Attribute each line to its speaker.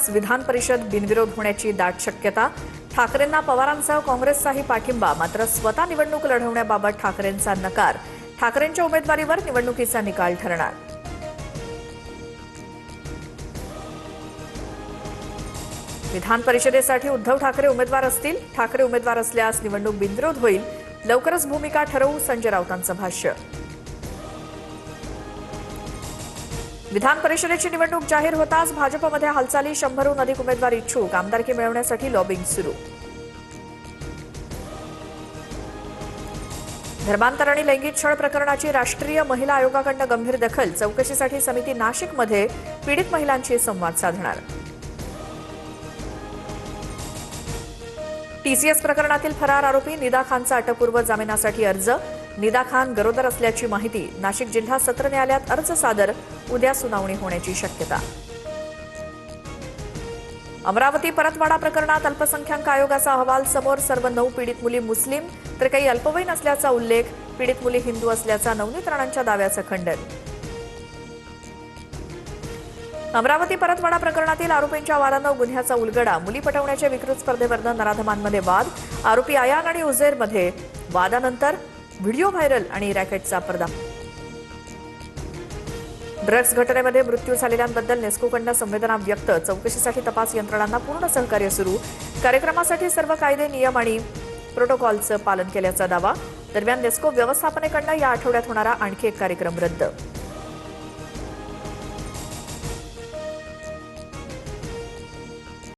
Speaker 1: विधान परिषद बिनविरोध होण्याची दाट शक्यता। ठाकरेंना पवारांसह काँग्रेसचाही पाठिंबा, मात्र स्वतः निवडणूक लढवण्याबाबत ठाकरेंचा नकार। ठाकरेंच्या उमेदवारीवर निवडणुकीचा निकाल ठरणार। विधान परिषदेसाठी उद्धव ठाकरे उमेदवार असतील। ठाकरे उमेदवार असल्यास निवडणूक बिनविरोध होईल। लवकरच भूमिका ठरवू, संजय राऊतांचं भाष्य। विधान परिषदेची निवडणूक जाहीर होताच भाजपमध्ये हालचाली। 100हून अधिक उमेदवार इच्छुक। आमदारकी मिळवण्यासाठी लॉबिंग सुरू। धर्मांतर आणि लैंगिक छळ प्रकरणाची राष्ट्रीय महिला आयोगाकडून गंभीर दखल। चौकशीसाठी समिती नाशिकमध्ये पीडित महिलांशी संवाद साधणार। टीसीएस प्रकरणातील फरार आरोपी निदा खानचा अटकपूर्व जामिनासाठी अर्ज। निदा खान गरोदर असल्याची माहिती। नाशिक जिल्हा सत्र न्यायालयात अर्ज सादर। उद्या सुनावणी होण्याची शक्यता। अमरावती परतवाडा प्रकरणात अल्पसंख्याक आयोगाचा अहवाल समोर। सर्व 9 पीडित मुली मुस्लिम तर काही अल्पवयीन असल्याचा उल्लेख। पीडित मुली हिंदू असल्याचा नवनीत राणांच्या दाव्याचं खंडन। अमरावती परतवाडा प्रकरणातील आरोपींच्या वादानं गुन्ह्याचा उलगडा। मुली पटवण्याच्या विकृत स्पर्धेवरनं नराधमांमध्ये वाद। आरोपी अयान आणि उझैरमध्ये वादानंतर व्हिडिओ व्हायरल आणि रॅकेटचा पडदा। ड्रग्ज घटनेमध्ये मृत्यू झालेल्यांबद्दल नेस्कोकडून संवेदना व्यक्त। चौकशीसाठी तपास यंत्रणांना पूर्ण सहकार्य सुरू। कार्यक्रमासाठी सर्व कायदे नियम आणि प्रोटोकॉलचं पालन केल्याचा दावा। दरम्यान नेस्को व्यवस्थापनेकडून या आठवड्यात होणारा आणखी एक कार्यक्रम रद्द।